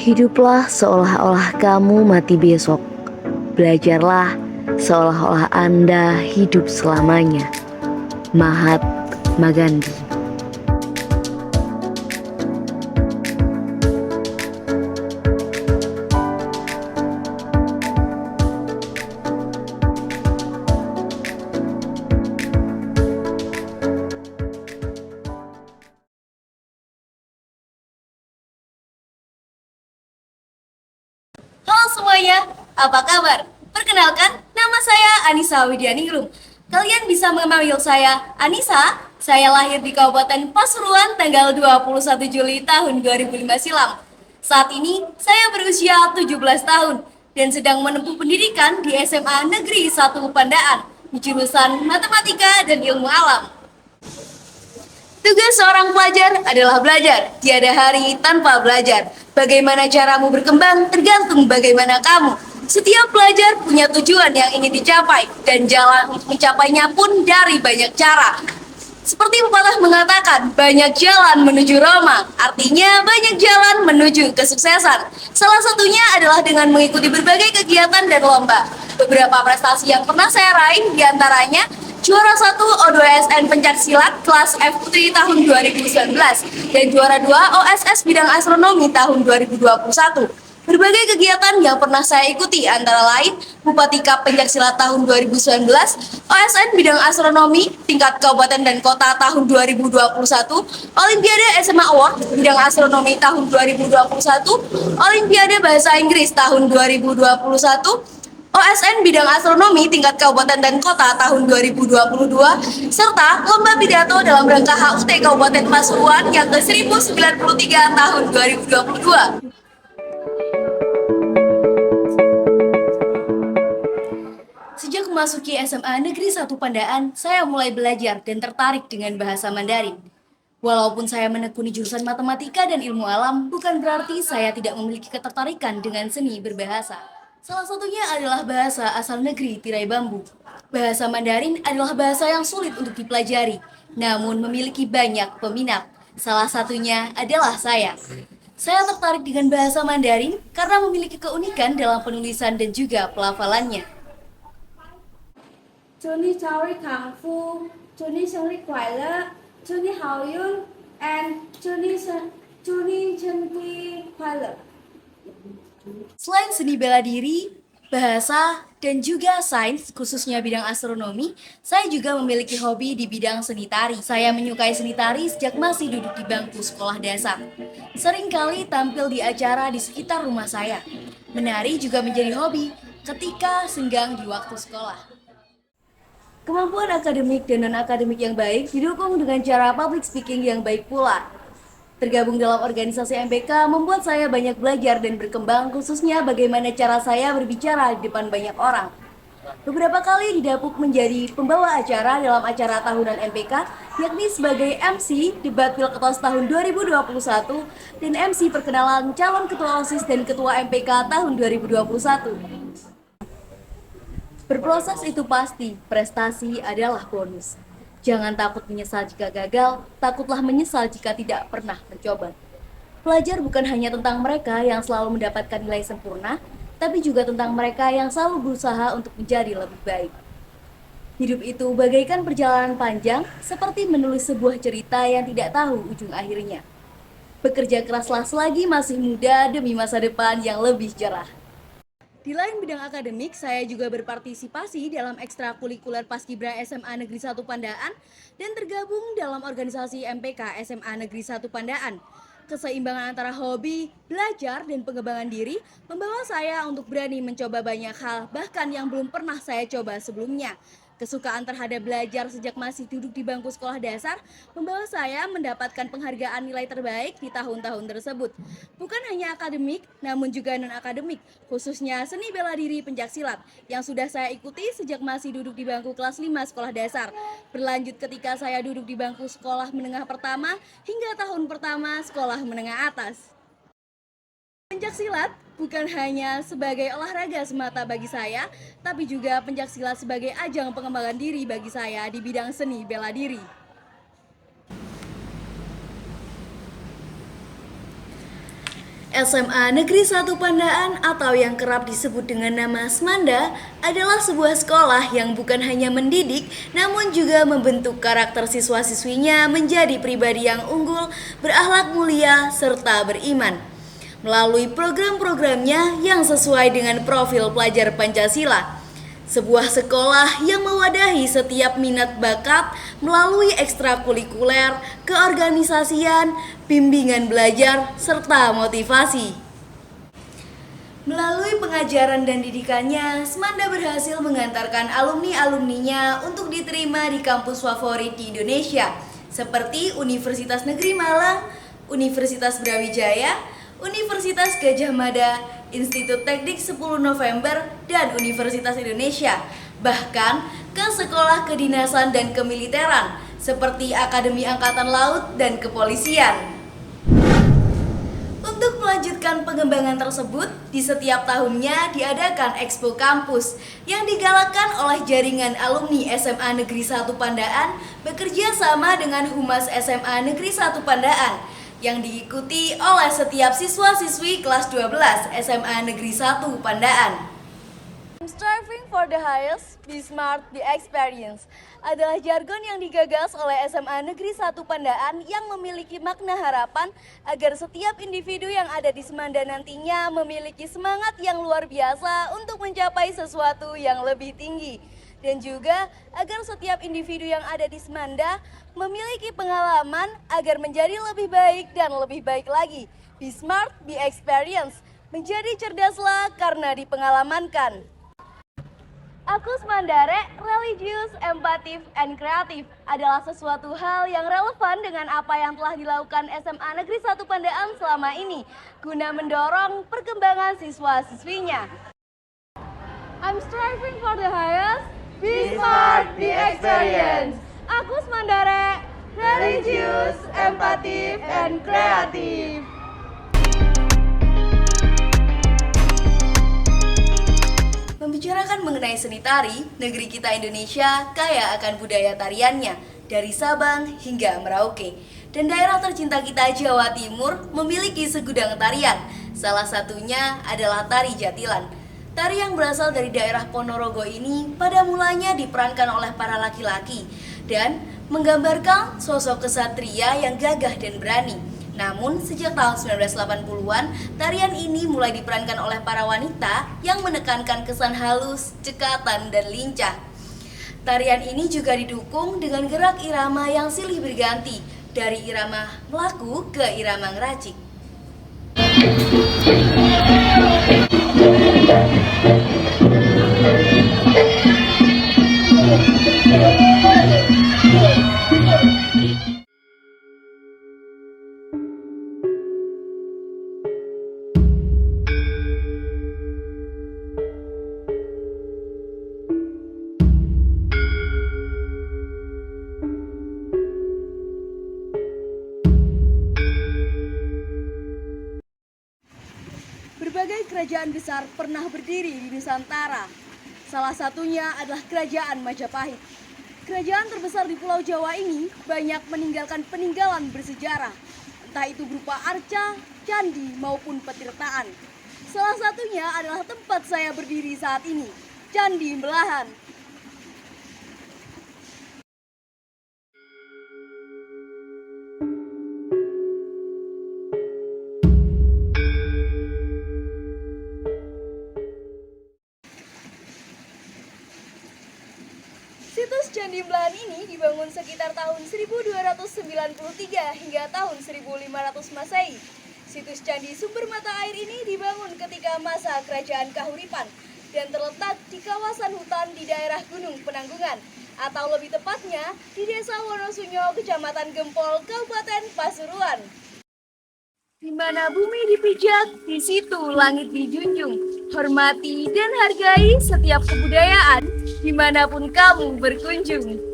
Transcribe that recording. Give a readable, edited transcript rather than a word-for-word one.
Hiduplah seolah-olah kamu mati besok. Belajarlah seolah-olah Anda hidup selamanya. Mahatma Gandhi. Halo semuanya, apa kabar? Perkenalkan, nama saya Anissa Widianingrum. Kalian bisa memanggil saya Anissa. Saya lahir di Kabupaten Pasuruan tanggal 21 Juli tahun 2005 silam. Saat ini saya berusia 17 tahun dan sedang menempuh pendidikan di SMA Negeri 1 Pandaan di jurusan Matematika dan Ilmu Alam. Tugas seorang pelajar adalah belajar, tiada hari tanpa belajar. Bagaimana caramu berkembang tergantung bagaimana kamu. Setiap pelajar punya tujuan yang ingin dicapai, dan jalan untuk mencapainya pun dari banyak cara. Seperti pepatah mengatakan, banyak jalan menuju Roma, artinya banyak jalan menuju kesuksesan. Salah satunya adalah dengan mengikuti berbagai kegiatan dan lomba. Beberapa prestasi yang pernah saya raih diantaranya juara 1 O2SN Pencaksilat kelas F Putri tahun 2019 dan juara 2 OSS bidang astronomi tahun 2021. Berbagai kegiatan yang pernah saya ikuti antara lain Bupati Cup Pencaksilat tahun 2019, OSN bidang astronomi tingkat kabupaten dan kota tahun 2021, Olimpiade SMA Award bidang astronomi tahun 2021, Olimpiade Bahasa Inggris tahun 2021, OSN bidang astronomi tingkat kabupaten dan kota tahun 2022, serta lomba pidato dalam rangka HUT Kabupaten Pasuruan yang ke-1093 tahun 2022. Sejak memasuki SMA Negeri 1 Pandaan, saya mulai belajar dan tertarik dengan bahasa Mandarin. Walaupun saya menekuni jurusan matematika dan ilmu alam, bukan berarti saya tidak memiliki ketertarikan dengan seni berbahasa. Salah satunya adalah bahasa asal negeri tirai bambu. Bahasa Mandarin adalah bahasa yang sulit untuk dipelajari, namun memiliki banyak peminat. Salah satunya adalah saya. Saya tertarik dengan bahasa Mandarin karena memiliki keunikan dalam penulisan dan juga pelafalannya. 祝你早日康复，祝你生日快乐，祝你好运，and 祝你身体快乐。 Selain seni bela diri, bahasa, dan juga sains, khususnya bidang astronomi, saya juga memiliki hobi di bidang seni tari. Saya menyukai seni tari sejak masih duduk di bangku sekolah dasar. Seringkali tampil di acara di sekitar rumah saya. Menari juga menjadi hobi ketika senggang di waktu sekolah. Kemampuan akademik dan non-akademik yang baik didukung dengan cara public speaking yang baik pula. Tergabung dalam organisasi MPK membuat saya banyak belajar dan berkembang, khususnya bagaimana cara saya berbicara di depan banyak orang. Beberapa kali didapuk menjadi pembawa acara dalam acara tahunan MPK, yakni sebagai MC debat Pilketos tahun 2021 dan MC perkenalan calon ketua OSIS dan ketua MPK tahun 2021. Berproses itu pasti, prestasi adalah bonus. Jangan takut menyesal jika gagal, takutlah menyesal jika tidak pernah mencoba. Pelajar bukan hanya tentang mereka yang selalu mendapatkan nilai sempurna, tapi juga tentang mereka yang selalu berusaha untuk menjadi lebih baik. Hidup itu bagaikan perjalanan panjang, seperti menulis sebuah cerita yang tidak tahu ujung akhirnya. Bekerja keraslah selagi masih muda demi masa depan yang lebih cerah. Di lain bidang akademik, saya juga berpartisipasi dalam ekstrakurikuler Paskibra SMA Negeri 1 Pandaan dan tergabung dalam organisasi MPK SMA Negeri 1 Pandaan. Keseimbangan antara hobi, belajar, dan pengembangan diri membawa saya untuk berani mencoba banyak hal, bahkan yang belum pernah saya coba sebelumnya. Kesukaan terhadap belajar sejak masih duduk di bangku sekolah dasar membawa saya mendapatkan penghargaan nilai terbaik di tahun-tahun tersebut. Bukan hanya akademik, namun juga non-akademik, khususnya seni bela diri pencaksilat yang sudah saya ikuti sejak masih duduk di bangku kelas 5 sekolah dasar. Berlanjut ketika saya duduk di bangku sekolah menengah pertama hingga tahun pertama sekolah menengah atas. Pencaksilat bukan hanya sebagai olahraga semata bagi saya, tapi juga pencaksilat sebagai ajang pengembangan diri bagi saya di bidang seni bela diri. SMA Negeri 1 Pandaan atau yang kerap disebut dengan nama Semanda adalah sebuah sekolah yang bukan hanya mendidik namun juga membentuk karakter siswa-siswinya menjadi pribadi yang unggul, berakhlak mulia, serta beriman. Melalui program-programnya yang sesuai dengan profil pelajar Pancasila. Sebuah sekolah yang mewadahi setiap minat bakat melalui ekstrakurikuler, keorganisasian, bimbingan belajar, serta motivasi. Melalui pengajaran dan didikannya, Semanda berhasil mengantarkan alumni-alumninya untuk diterima di kampus favorit di Indonesia, seperti Universitas Negeri Malang, Universitas Brawijaya, Universitas Gadjah Mada, Institut Teknik 10 November, dan Universitas Indonesia, bahkan ke sekolah kedinasan dan kemiliteran, seperti Akademi Angkatan Laut dan Kepolisian. Untuk melanjutkan pengembangan tersebut, di setiap tahunnya diadakan Expo Kampus yang digalakkan oleh jaringan alumni SMA Negeri 1 Pandaan bekerja sama dengan Humas SMA Negeri 1 Pandaan yang diikuti oleh setiap siswa-siswi kelas 12 SMA Negeri 1 Pandaan. Striving for the highest, be smart, be experienced adalah jargon yang digagas oleh SMA Negeri 1 Pandaan yang memiliki makna harapan agar setiap individu yang ada di Semanda nantinya memiliki semangat yang luar biasa untuk mencapai sesuatu yang lebih tinggi. Dan juga agar setiap individu yang ada di Semanda memiliki pengalaman agar menjadi lebih baik dan lebih baik lagi. Be smart, be experienced. Menjadi cerdaslah karena dipengalamankan. Aku Semandare, religius, empatif, and kreatif adalah sesuatu hal yang relevan dengan apa yang telah dilakukan SMA Negeri 1 Pandaan selama ini guna mendorong perkembangan siswa-siswinya. I'm striving for the highest. Be smart, be experienced. Aku Semandare, religius, empatif, and kreatif. Membicarakan mengenai seni tari, negeri kita Indonesia kaya akan budaya tariannya, dari Sabang hingga Merauke. Dan daerah tercinta kita Jawa Timur memiliki segudang tarian, salah satunya adalah tari Jatilan. Tari yang berasal dari daerah Ponorogo ini pada mulanya diperankan oleh para laki-laki dan menggambarkan sosok kesatria yang gagah dan berani. Namun sejak tahun 1980-an, tarian ini mulai diperankan oleh para wanita yang menekankan kesan halus, cekatan, dan lincah. Tarian ini juga didukung dengan gerak irama yang silih berganti, dari irama melaku ke irama ngeracik. Berbagai kerajaan besar pernah berdiri di Nusantara. Salah satunya adalah Kerajaan Majapahit. Kerajaan terbesar di Pulau Jawa ini banyak meninggalkan peninggalan bersejarah, entah itu berupa arca, candi, maupun petirtaan. Salah satunya adalah tempat saya berdiri saat ini, Candi Melahan. Situs Candi Melahan ini dibangun sekitar tahun 1293 hingga tahun 1500 Masehi. Situs Candi Sumber Mata Air ini dibangun ketika masa Kerajaan Kahuripan dan terletak di kawasan hutan di daerah Gunung Penanggungan, atau lebih tepatnya di Desa Wonosunyo, Kecamatan Gempol, Kabupaten Pasuruan. Di mana bumi dipijak, di situ langit dijunjung. Hormati dan hargai setiap kebudayaan dimanapun kamu berkunjung.